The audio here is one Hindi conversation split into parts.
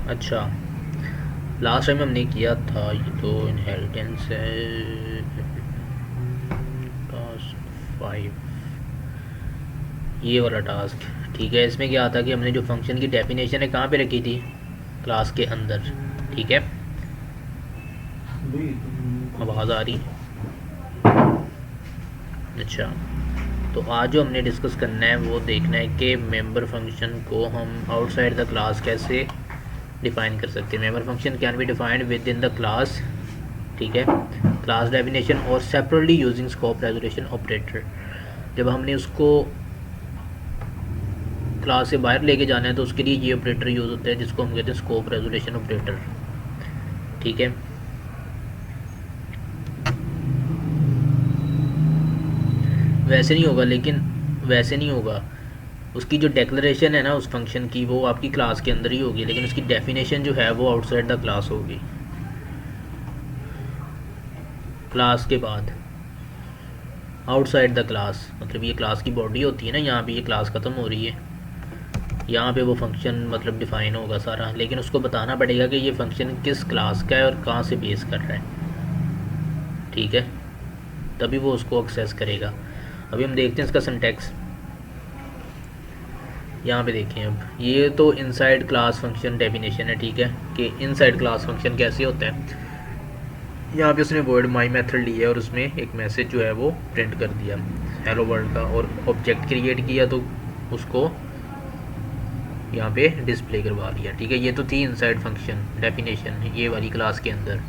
अच्छा, लास्ट टाइम हमने किया था ये तो इनहेरिटेंस है। टास्क 5, ये वाला टास्क। ठीक है, इसमें क्या आता है कि हमने जो फंक्शन की डेफिनेशन है कहाँ पे रखी थी, क्लास के अंदर। ठीक है, आवाज़ आ रही। अच्छा, तो आज जो हमने डिस्कस करना है वो देखना है कि मेंबर फंक्शन को हम आउटसाइड द क्लास कैसे डिफाइन कर सकते हैं। Member function can be defined with in the class. ठीक है, क्लास डेफिनेशन और separately using scope resolution operator. जब हमने उसको क्लास से बाहर लेके जाना है तो उसके लिए ये ऑपरेटर यूज़ होता है जिसको हम कहते हैं स्कोप रेजोल्यूशन ऑपरेटर। ठीक है, वैसे नहीं होगा, लेकिन वैसे नहीं होगा। उसकी जो डेक्लरेशन है ना उस फंक्शन की, वो आपकी क्लास के अंदर ही होगी, लेकिन उसकी डेफिनेशन जो है वो आउटसाइड द क्लास होगी, क्लास के बाद। आउटसाइड द क्लास मतलब ये क्लास की बॉडी होती है ना, यहाँ पे ये क्लास ख़त्म हो रही है, यहाँ पे वो फंक्शन मतलब डिफ़ाइन होगा सारा, लेकिन उसको बताना पड़ेगा कि ये फंक्शन किस क्लास का है और कहाँ से बेस कर रहा है। ठीक है, तभी वो उसको एक्सेस करेगा। अभी हम देखते हैं इसका सिंटैक्स। यहाँ पे देखें, अब ये तो इनसाइड क्लास फंक्शन डेफिनेशन है। ठीक है, कि इनसाइड क्लास फंक्शन कैसे होता है। यहाँ पे उसने वर्ड माई मेथड लिया और उसमें एक मैसेज जो है वो प्रिंट कर दिया हेलो वर्ल्ड का, और ऑब्जेक्ट क्रिएट किया तो उसको यहाँ पे डिस्प्ले करवा लिया। ठीक है, ये तो थी इनसाइड फंक्शन डेफिनेशन ये वाली क्लास के अंदर।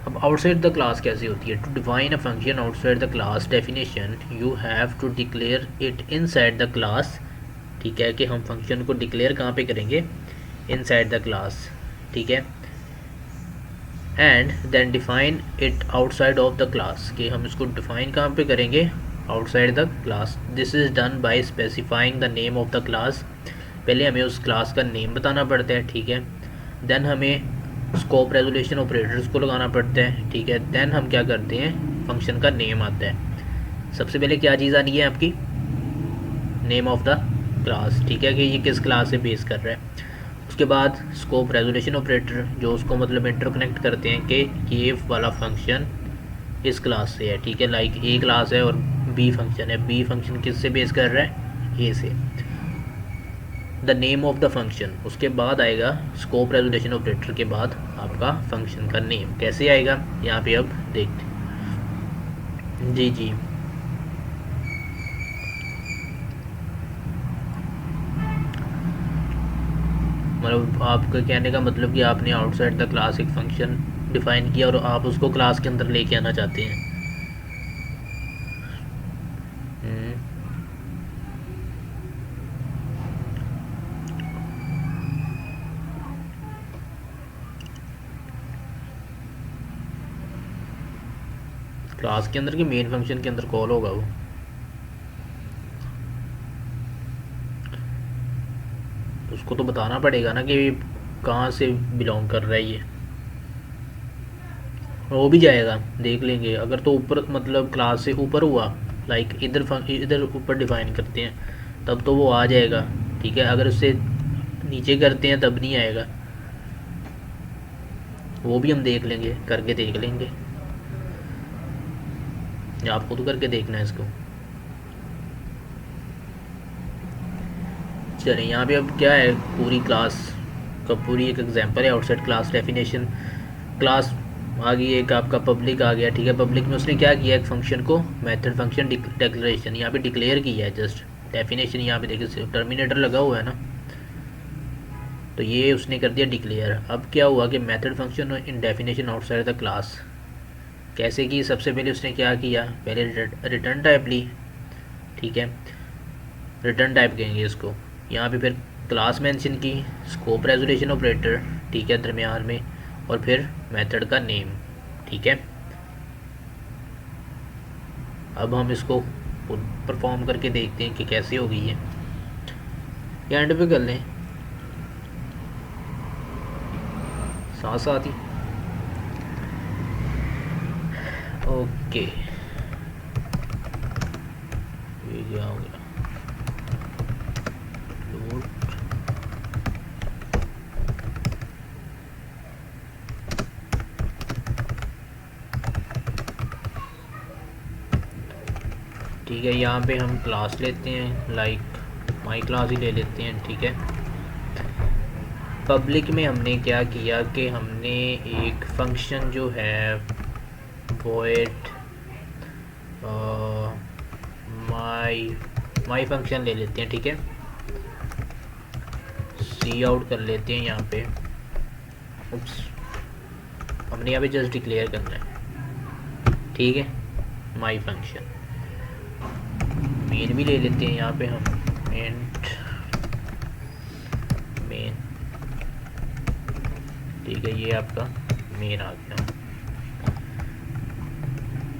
अब आउटसाइड द क्लास कैसे होती है। To define a function outside the class definition you have to declare it inside the class. ठीक है, कि हम फंक्शन को डिक्लेयर कहाँ पे करेंगे, इनसाइड द क्लास। ठीक है, and then define it outside of the class, कि हम इसको डिफाइन कहाँ पे करेंगे, outside the class. This is done by specifying the name of the class. पहले हमें उस क्लास का नेम बताना पड़ता है। ठीक है, देन हमें स्कोप रेजोल्यूशन ऑपरेटर्स को लगाना पड़ता है। ठीक है, देन हम क्या करते हैं, फंक्शन का नेम आता है। सबसे पहले क्या चीज़ आनी है आपकी, नेम ऑफ द क्लास। ठीक है, कि ये किस क्लास से बेस कर रहा है। उसके बाद स्कोप रेजोल्यूशन ऑपरेटर जो उसको मतलब इंटरकनेक्ट करते हैं कि ये वाला फंक्शन इस क्लास से है। ठीक है, लाइक ए क्लास है और बी फंक्शन है, बी फंक्शन किस से बेस कर रहा है, ए से। The name of the function, उसके बाद आएगा स्कोप रेजोल्यूशन ऑपरेटर के बाद आपका फंक्शन का नेम। कैसे आएगा यहाँ पे अब देखते हैं। जी जी, मतलब आपका कहने का मतलब कि आपने आउटसाइड द क्लास एक फंक्शन डिफाइन किया और आप उसको क्लास के अंदर लेके आना चाहते हैं। हम्म, क्लास के अंदर कि मेन फंक्शन के अंदर कॉल होगा वो। तो उसको तो बताना पड़ेगा ना कि कहाँ से बिलोंग कर रहा है ये। हो भी जाएगा, देख लेंगे। अगर तो ऊपर मतलब क्लास से ऊपर हुआ, लाइक इधर ऊपर डिफाइन करते हैं तब तो वो आ जाएगा। ठीक है, अगर उससे नीचे करते हैं तब नहीं आएगा। वो भी हम देख लेंगे, करके देख लेंगे, या आप खुद करके देखना है इसको। चलिए, यहाँ पे अब क्या है, पूरी क्लास का पूरी एक एग्जांपल है आउटसाइड क्लास डेफिनेशन। क्लास आ गई, एक आपका पब्लिक आ गया। ठीक है, पब्लिक में उसने क्या किया, एक फंक्शन को मेथड फंक्शन डिक्लेरेशन यहाँ पे डिक्लेयर किया है जस्ट। डेफिनेशन यहाँ पे देखिए टर्मिनेटर लगा हुआ है ना, तो ये उसने कर दिया डिक्लेयर। अब क्या हुआ कि method function in definition outside the class कैसे की। सबसे पहले उसने क्या किया, पहले रिटर्न टाइप ली। ठीक है, रिटर्न टाइप कहेंगे इसको। यहाँ पे फिर क्लास मेंशन की, स्कोप रेजोल्यूशन ऑपरेटर। ठीक है, दरमियान में, और फिर मेथड का नेम। ठीक है, अब हम इसको परफॉर्म करके देखते हैं कि कैसे होगी ये। एंड पे कर लें साथ साथ ही। ओके, ये क्या हो गया, लोड। ठीक है। यहाँ पे हम क्लास लेते हैं, लाइक माई क्लास ही ले लेते हैं, ठीक है। पब्लिक में हमने क्या किया कि हमने एक फंक्शन जो है void माई फंक्शन ले लेते हैं, ठीक है। सी आउट कर लेते हैं यहाँ पे। उप्स, हमने यहाँ पे जस्ट डिक्लेयर करना है, ठीक है, माई फंक्शन। मेन भी ले लेते हैं यहाँ पे हम, एंड मेन, ठीक है। ये आपका मेन आ गया।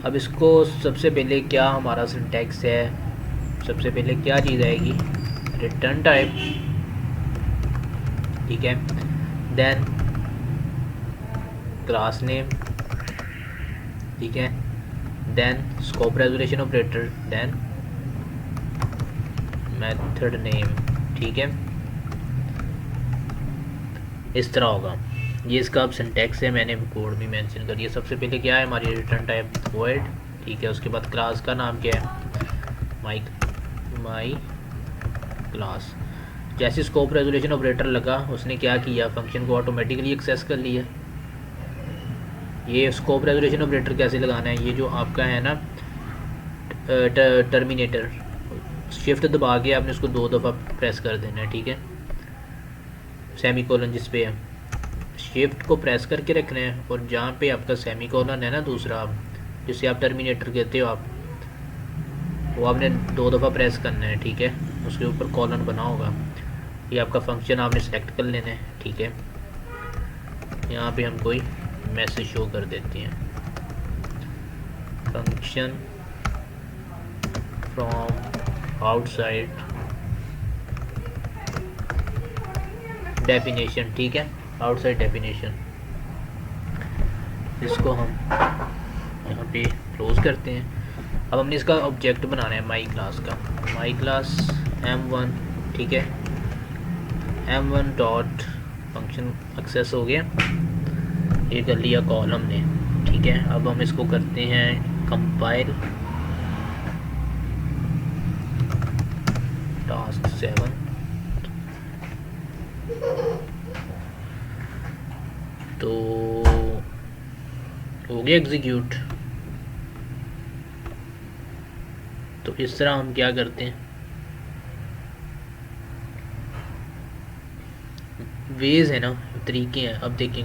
अब इसको सबसे पहले क्या हमारा सिंटैक्स है, सबसे पहले क्या चीज़ आएगी, रिटर्न टाइप, ठीक है। देन क्लास नेम, ठीक है। Then scope resolution operator, then method name, ठीक है। इस तरह होगा। ये इसका अब सिंटैक्स है, मैंने कोड भी मेंशन कर दिया। सबसे पहले क्या है हमारी रिटर्न टाइप void, ठीक है। उसके बाद क्लास का नाम क्या है, माई क्लास। जैसे स्कोप रेजोल्यूशन ऑपरेटर लगा, उसने क्या किया, फंक्शन को ऑटोमेटिकली एक्सेस कर लिया। ये स्कोप रेजोल्यूशन ऑपरेटर कैसे लगाना है, ये जो आपका है ना टर्मिनेटर, शिफ्ट दबा के आपने उसको 2 दफ़ा प्रेस कर देना है, ठीक है। सेमी कोलन जिस पे है, शिफ्ट को प्रेस करके रखना है, और जहाँ पे आपका सेमी कोलन है ना दूसरा, जिसे आप टर्मिनेटर कहते हो आप, वो आपने 2 दफ़ा प्रेस करना है, ठीक है। उसके ऊपर कॉलन बना होगा, ये आपका फंक्शन आपने सेलेक्ट कर लेना है, ठीक है। यहाँ पे हम कोई मैसेज शो कर देते हैं, फंक्शन फ्रॉम आउटसाइड डेफिनेशन, ठीक है, आउटसाइड डेफिनेशन। इसको हम यहाँ पे क्लोज करते हैं। अब हमने इसका ऑब्जेक्ट बनाना है माई क्लास का, माई क्लास m1, ठीक है। m1 डॉट फंक्शन एक्सेस हो गया, ये कर लिया कॉल हमने, ठीक है। अब हम इसको करते हैं कंपाइल, टास्क 7, तो हो गया एग्जीक्यूट। तो इस तरह हम क्या करते हैं, वेज है ना, तरीके हैं। अब देखें,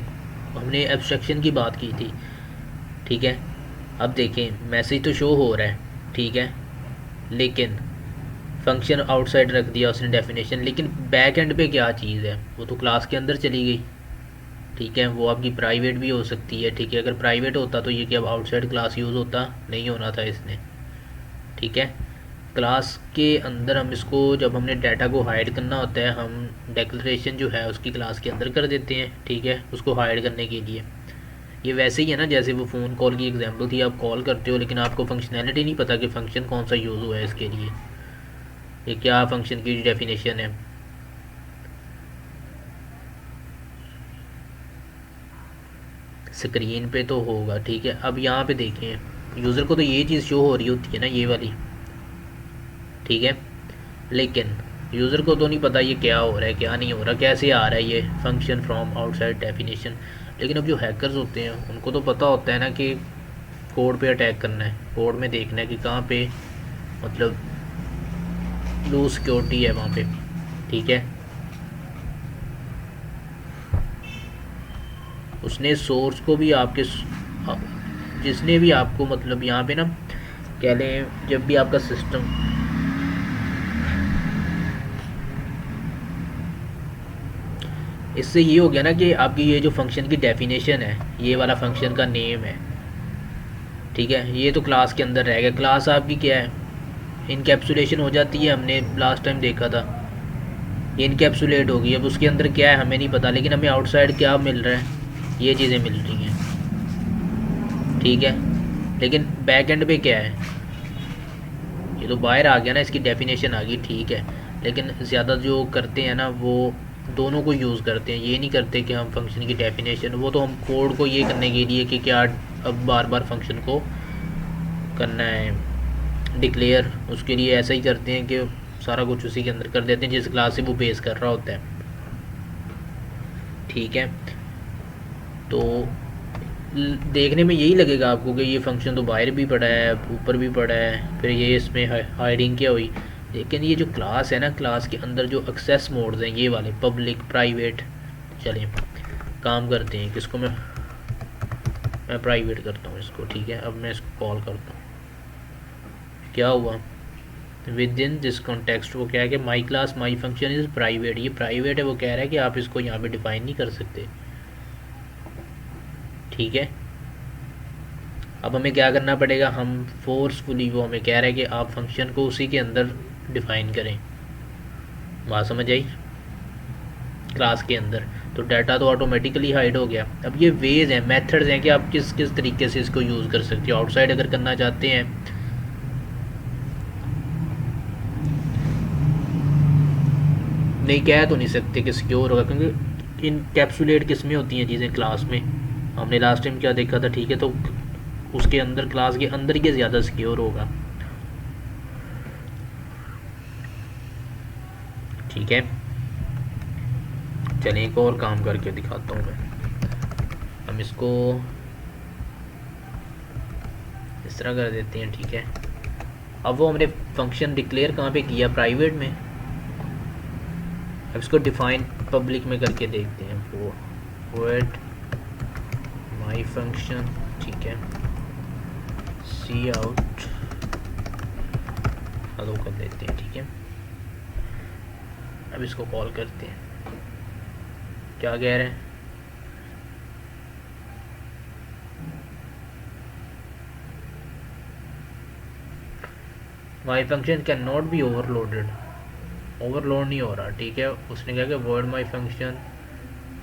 हमने एब्स्ट्रैक्शन की बात की थी, ठीक है। अब देखें मैसेज तो शो हो रहा है, ठीक है, लेकिन फंक्शन आउटसाइड रख दिया उसने डेफिनेशन, लेकिन बैक एंड पे क्या चीज़ है, वो तो क्लास के अंदर चली गई, ठीक है। वो आपकी प्राइवेट भी हो सकती है, ठीक है। अगर प्राइवेट होता तो ये क्या आउटसाइड क्लास यूज़ होता, नहीं होना था इसने, ठीक है। क्लास के अंदर हम इसको, जब हमने डाटा को हाइड करना होता है, हम डेक्लरेशन जो है उसकी क्लास के अंदर कर देते हैं, ठीक है, उसको हाइड करने के लिए। ये वैसे ही है ना, जैसे वो फ़ोन कॉल की एग्जांपल थी, आप कॉल करते हो लेकिन आपको फंक्शनैलिटी नहीं पता कि फ़ंक्शन कौन सा यूज़ हुआ है इसके लिए, ये क्या फंक्शन की डेफिनेशन है। स्क्रीन पे तो होगा, ठीक है। अब यहाँ पे देखें, यूज़र को तो ये चीज़ शो हो रही होती है ना, ये वाली, ठीक है, लेकिन यूज़र को तो नहीं पता ये क्या हो रहा है, क्या नहीं हो रहा, कैसे आ रहा है ये फंक्शन फ्रॉम आउटसाइड डेफिनेशन। लेकिन अब जो हैकर्स होते हैं उनको तो पता होता है ना कि कोड पे अटैक करना है, कोड में देखना है कि कहाँ पे मतलब लो सिक्योरिटी है वहाँ पे, ठीक है। उसने सोर्स को भी आपके, जिसने भी आपको मतलब यहाँ पे ना कह लें, जब भी आपका सिस्टम, इससे ये हो गया ना कि आपकी ये जो फंक्शन की डेफिनेशन है, ये वाला फंक्शन का नेम है, ठीक है। ये तो क्लास के अंदर रह गया, क्लास आपकी क्या है, इनकैप्सुलेशन हो जाती है, हमने लास्ट टाइम देखा था, ये इनकैप्सुलेट होगी। अब उसके अंदर क्या है हमें नहीं पता, लेकिन हमें आउटसाइड क्या मिल रहा है, ये चीज़ें मिल रही हैं, ठीक है। लेकिन बैक एंड पे क्या है, ये तो बाहर आ गया ना, इसकी डेफिनेशन आ गई, ठीक है। लेकिन ज़्यादा जो करते हैं ना, वो दोनों को यूज़ करते हैं, ये नहीं करते कि हम फंक्शन की डेफिनेशन, वो तो हम कोड को ये करने के लिए कि क्या अब बार बार फंक्शन को करना है डिक्लेयर, उसके लिए ऐसा ही करते हैं कि सारा कुछ उसी के अंदर कर देते हैं जिस क्लास से वो बेस कर रहा होता है। ठीक है, तो देखने में यही लगेगा आपको कि ये फंक्शन तो बाहर भी पड़ा है, ऊपर भी पड़ा है, फिर ये इसमें हाइडिंग क्या हुई। लेकिन ये जो क्लास है ना, क्लास के अंदर जो एक्सेस मोड्स हैं ये वाले, पब्लिक, प्राइवेट, चलिए काम करते हैं। किसको मैं प्राइवेट करता हूँ इसको। ठीक है, अब मैं इसको कॉल करता हूँ। क्या हुआ, विद इन दिस कॉन्टेक्स्ट, वो क्या है कि my class my function is private, ये प्राइवेट है, वो कह रहा है कि आप इसको यहाँ पे डिफाइन नहीं कर सकते। ठीक है, अब हमें क्या करना पड़ेगा, हम फोर्सफुली, वो हमें कह रहा है कि आप फंक्शन को उसी के अंदर डिफाइन करें। बात समझ आई, क्लास के अंदर। तो डाटा तो ऑटोमेटिकली हाइड हो गया। अब ये वेज हैं, मेथड्स हैं कि आप किस किस तरीके से इसको यूज़ कर सकते हो। आउटसाइड अगर करना चाहते हैं, नहीं कह तो नहीं सकते कि सिक्योर होगा, क्योंकि इनकैप्सुलेट किस में होती हैं चीज़ें, क्लास में। हमने लास्ट टाइम क्या देखा था। ठीक है, तो उसके अंदर, क्लास के अंदर ही ज़्यादा सिक्योर होगा। ठीक है, चलिए एक और काम करके दिखाता हूँ मैं। हम इसको इस तरह कर देते हैं। ठीक है, अब वो हमने फंक्शन डिक्लेयर कहाँ पे किया, प्राइवेट में। अब इसको डिफाइन पब्लिक में करके देखते हैं। वो void my function, ठीक है, सी आउट हेलो कर देते हैं। ठीक है, अब इसको कॉल करते हैं। क्या कह रहे हैं, माई function can not be overloaded, overload नहीं हो रहा। ठीक है, उसने कहा कि वर्ड माई फंक्शन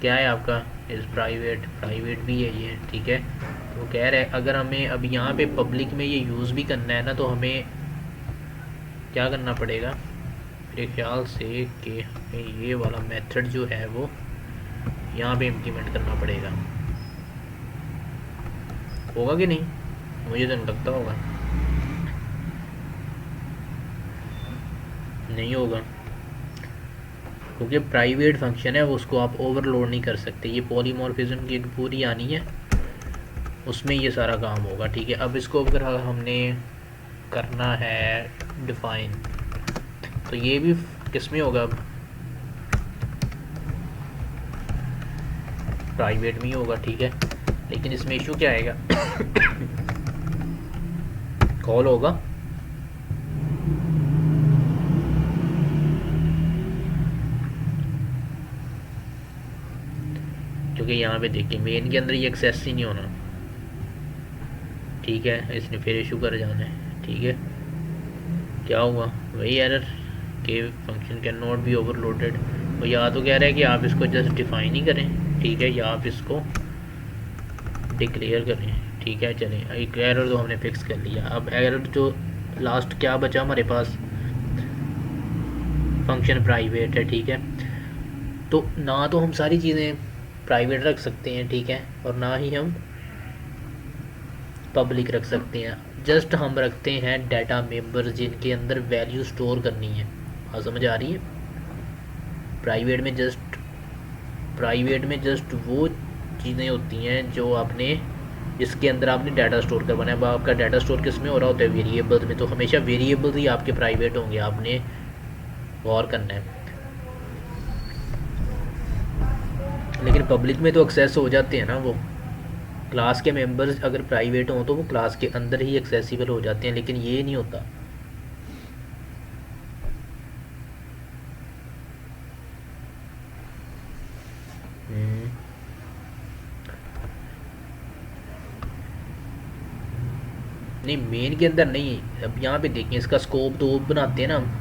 क्या है आपका, इज़ प्राइवेट, प्राइवेट भी है ये। ठीक है, तो वो कह रहे हैं अगर हमें अब यहाँ पे पब्लिक में ये यूज़ भी करना है ना, तो हमें क्या करना पड़ेगा मेरे ख्याल से कि हमें ये वाला मेथड जो है वो यहाँ पे इम्प्लीमेंट करना पड़ेगा। होगा कि नहीं, मुझे तो नहीं लगता होगा, नहीं होगा, क्योंकि प्राइवेट फंक्शन है, उसको आप ओवरलोड नहीं कर सकते। ये पॉलीमॉर्फिज्म की एक पूरी आनी है, उसमें ये सारा काम होगा। ठीक है, अब इसको अगर हमने करना है डिफाइन, तो ये भी किस में होगा, अब प्राइवेट में ही होगा। ठीक है, लेकिन इसमें इशू क्या आएगा, कॉल होगा, क्योंकि यहाँ पे देखिए मेन के अंदर ये एक्सेस ही नहीं होना। ठीक है, इसने फिर इशू कर जाना है। ठीक है, क्या हुआ, वही एरर कि function can not be overloaded. वो या तो कह रहा है कि आप इसको जस्ट डिफाइन ही करें, ठीक है, या आप इसको डिक्लेयर करें। ठीक है, चलें, एक एरर तो हमने फिक्स कर लिया। अब एरर जो लास्ट क्या बचा हमारे पास, फंक्शन प्राइवेट है। ठीक है, तो ना तो हम सारी चीज़ें प्राइवेट रख सकते हैं, ठीक है, और ना ही हम पब्लिक रख सकते हैं। जस्ट हम रखते हैं डाटा मेंबर्स जिनके अंदर वैल्यू स्टोर करनी है। हाँ, समझ आ रही है, प्राइवेट में जस्ट वो चीज़ें होती हैं जो आपने, जिसके अंदर आपने डाटा स्टोर करवाना है। अब आपका डाटा स्टोर किस में हो रहा होता है, वेरिएबल्स में, तो हमेशा वेरिएबल्स ही आपके प्राइवेट होंगे, आपने गौर करना है। लेकिन पब्लिक में तो एक्सेस हो जाते हैं ना, वो क्लास के मेंबर्स अगर प्राइवेट हों तो वो क्लास के अंदर ही एक्सेसिबल हो जाते हैं, लेकिन ये नहीं होता। नहीं, मेन के अंदर नहीं। अब यहाँ पे देखिए, इसका स्कोप तो बनाते हैं ना हम।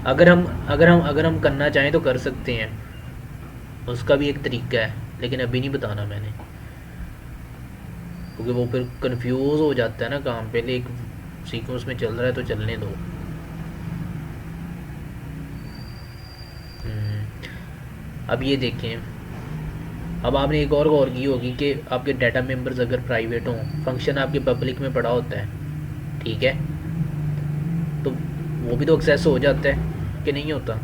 अगर हम करना चाहें तो कर सकते हैं, उसका भी एक तरीका है, लेकिन अभी नहीं बताना मैंने, क्योंकि वो फिर कंफ्यूज हो जाता है ना काम। पहले एक सीक्वेंस में चल रहा है तो चलने दो। अब ये देखें, अब आपने एक और गौर की होगी कि आपके डाटा मेंबर्स अगर प्राइवेट हों, फंक्शन आपके पब्लिक में पड़ा होता है, ठीक है, तो वो भी तो एक्सेस हो जाता है कि नहीं होता,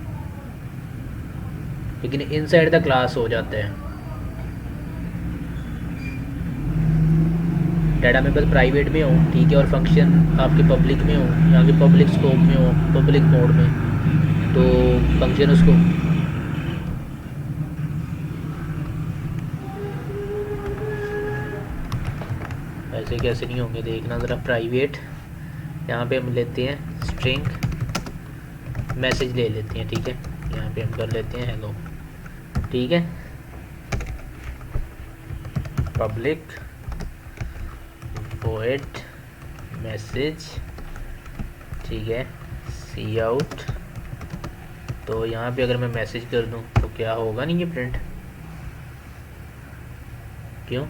लेकिन इनसाइड द क्लास हो जाता है। डाटा मेंबर्स प्राइवेट में हो, ठीक है, और फंक्शन आपके पब्लिक में हो, यहाँ के पब्लिक स्कोप में हो, पब्लिक मोड में, तो फंक्शन उसको ऐसे कैसे नहीं होंगे, देखना ज़रा। प्राइवेट, यहाँ पे हम लेते हैं स्ट्रिंग मैसेज ले लेते हैं, ठीक है, यहाँ पे हम कर लेते हैं हेलो, ठीक है, पब्लिक वॉइड मैसेज, ठीक है, सी आउट। तो यहाँ पे अगर मैं मैसेज कर दूँ तो क्या होगा, नहीं ये प्रिंट, क्यों?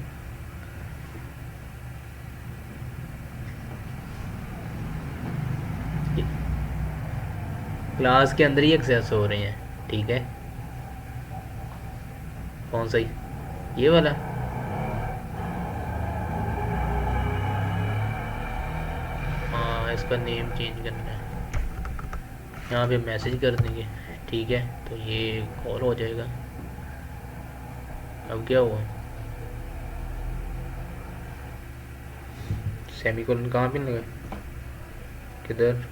क्लास के अंदर ही एक्सेस हो रहे हैं, ठीक है। कौन सा, ये वाला? हाँ, इसका नेम चेंज करना है, यहाँ पे मैसेज कर देंगे, ठीक है, तो ये कॉल हो जाएगा। अब क्या हुआ, सेमीकोलन कहाँ पे लगा, किधर,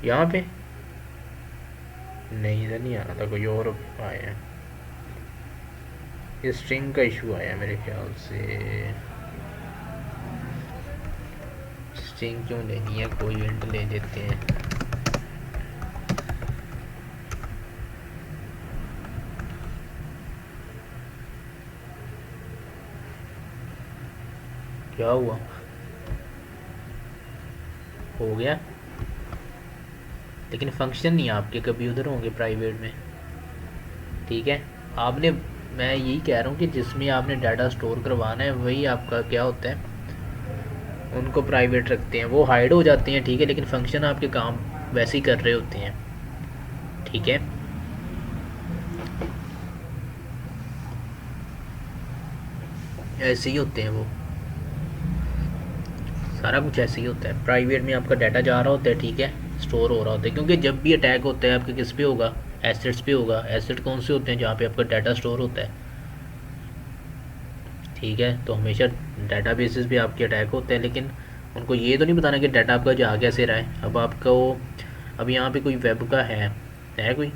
यहाँ पे नहीं, इधर नहीं आ रहा था, कोई और आया है, ये स्ट्रिंग का इशू आया मेरे ख्याल से। स्ट्रिंग क्यों लेनी है, कोई इंट ले लेते हैं। क्या हुआ, हो गया, लेकिन फंक्शन नहीं आपके कभी उधर होंगे प्राइवेट में, ठीक है। आपने, मैं यही कह रहा हूँ कि जिसमें आपने डाटा स्टोर करवाना है वही आपका क्या होता है, उनको प्राइवेट रखते हैं, वो हाइड हो जाते हैं, ठीक है, लेकिन फंक्शन आपके काम वैसे ही कर रहे होते हैं, ठीक है। ऐसे ही होते हैं वो, सारा कुछ ऐसे ही होता है। प्राइवेट में आपका डाटा जा रहा होता है, ठीक है, स्टोर हो रहा होता है, क्योंकि जब भी अटैक होता है आपके किस पे होगा, एसेट्स पे होगा। एसेट कौन से होते हैं, जहाँ पे आपका डाटा स्टोर होता है, ठीक है, तो हमेशा डाटा बेसिस पे आपके अटैक होते हैं, लेकिन उनको ये तो नहीं बताना कि डाटा आपका जा कैसे रहा है। अब आपका वो, अब यहाँ पे कोई वेब का है कोई,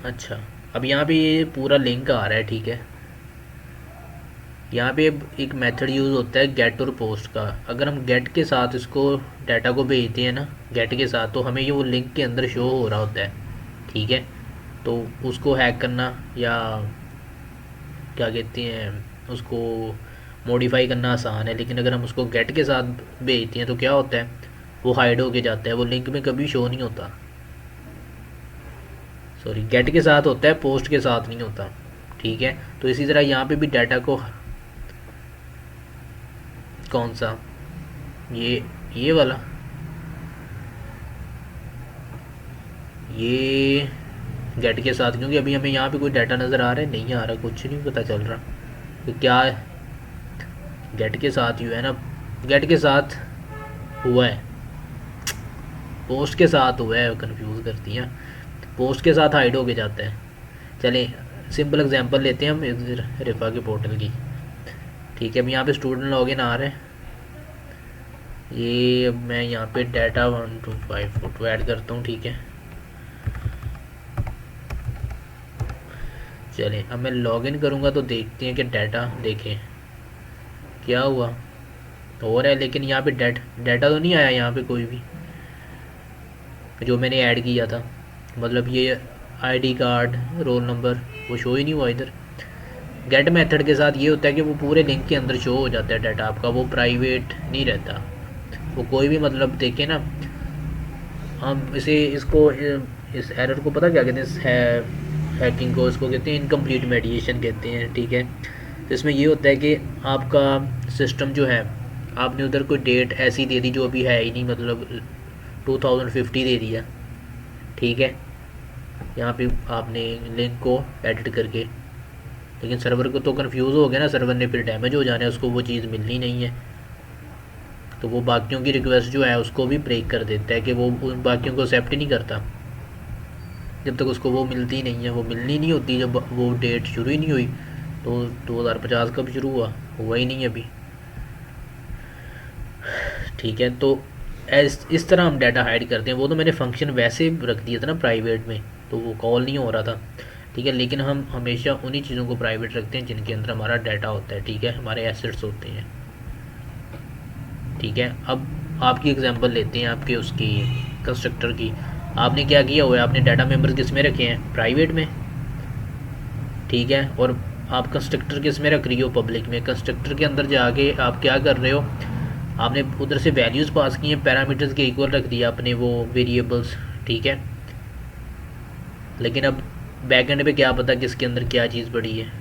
अच्छा, अब यहाँ पे ये पूरा लिंक आ रहा है, ठीक है, यहाँ पे एक मेथड यूज़ होता है गेट और पोस्ट का। अगर हम गेट के साथ इसको डाटा को भेजते हैं ना, गेट के साथ, तो हमें ये वो लिंक के अंदर शो हो रहा होता है, ठीक है, तो उसको हैक करना या क्या कहते हैं उसको मॉडिफाई करना आसान है, लेकिन अगर हम उसको गेट के साथ भेजते हैं तो क्या होता है, वो हाइड होके जाता है, वो लिंक में कभी शो नहीं होता। सॉरी, गेट के साथ होता है, पोस्ट के साथ नहीं होता, ठीक है। तो इसी तरह यहाँ पे भी डाटा को, कौन सा, ये वाला, ये गेट के साथ, क्योंकि अभी हमें यहाँ पे कोई डाटा नज़र आ रहा है, नहीं आ रहा, कुछ नहीं पता चल रहा कि क्या गेट के साथ ही है ना, गेट के साथ हुआ है, पोस्ट के साथ हुआ है, कंफ्यूज करती हैं, पोस्ट के साथ हाइड होके जाता है। चलें सिंपल एग्जांपल लेते हैं हम इधर रिफा के पोर्टल की, ठीक है। अब यहाँ पे स्टूडेंट लॉगिन आ रहे हैं, ये मैं यहाँ पे डाटा 125 फोटो ऐड करता हूँ, ठीक है। चलें अब मैं लॉगिन करूँगा तो देखते हैं कि डाटा, देखें क्या हुआ, हो रहा है, लेकिन यहाँ पे डाटा तो नहीं आया यहाँ पे कोई भी जो मैंने ऐड किया था, मतलब ये आईडी कार्ड, रोल नंबर, वो शो ही नहीं हुआ इधर। गेट मेथड के साथ ये होता है कि वो पूरे लिंक के अंदर शो हो जाता है डाटा आपका, वो प्राइवेट नहीं रहता, वो कोई भी, मतलब देखें ना, हम इसको इस एरर को पता क्या कहते हैं, हैकिंग को इसको कहते हैं इनकम्प्लीट मेडिएशन कहते हैं, ठीक है। तो इसमें ये होता है कि आपका सिस्टम जो है, आपने उधर कोई डेट ऐसी दे दी जो अभी है ही नहीं, मतलब 2050 दे दिया, ठीक है। यहाँ पे आपने लिंक को एडिट करके, लेकिन सर्वर को तो कंफ्यूज हो गया ना, सर्वर ने फिर डैमेज हो जाना है, उसको वो चीज़ मिलनी नहीं है, तो वो बाकियों की रिक्वेस्ट जो है उसको भी ब्रेक कर देता है कि वो उन बाकियों को एक्सेप्ट ही नहीं करता जब तक उसको वो मिलती नहीं है। वो मिलनी नहीं होती जब वो डेट शुरू ही नहीं हुई। तो 2050 कब शुरू हुआ ही नहीं अभी, ठीक है। तो इस तरह हम डाटा हाइड करते हैं। वो तो मैंने फंक्शन वैसे रख दिया था ना प्राइवेट में, तो वो कॉल नहीं हो रहा था, ठीक है। लेकिन हम हमेशा उन्हीं चीज़ों को प्राइवेट रखते हैं जिनके अंदर हमारा डाटा होता है, ठीक है, हमारे एसेट्स होते हैं, ठीक है। अब आपकी एग्जांपल लेते हैं आपके उसकी कंस्ट्रक्टर की। आपने क्या किया हुआ है, आपने डाटा मेंबर किस में रखे हैं, प्राइवेट में, ठीक है। और आप कंस्ट्रक्टर किस में रख रही हो, पब्लिक में। कंस्ट्रक्टर के अंदर जाके आप क्या कर रहे हो, आपने उधर से वैल्यूज़ पास की हैं, पैरामीटर्स के इक्वल रख दिया अपने वो वेरिएबल्स, ठीक है। लेकिन अब बैकएंड पे क्या पता किसके अंदर क्या चीज़ पड़ी है,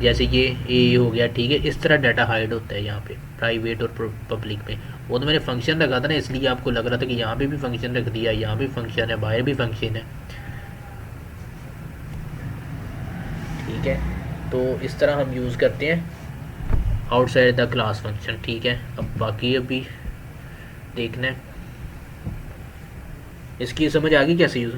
जैसे ये ए हो गया, ठीक है। इस तरह डाटा हाइड होता है यहाँ पे प्राइवेट और पब्लिक में। वो तो मैंने फंक्शन रखा था ना, इसलिए आपको लग रहा था कि यहाँ पे भी फंक्शन रख दिया, यहाँ भी फंक्शन है, बाहर भी फंक्शन है, ठीक है। तो इस तरह हम यूज़ करते हैं आउटसाइड द क्लास फंक्शन, ठीक है। अब बाकी अभी देखना है, इसकी समझ आ गई कैसे यूज़।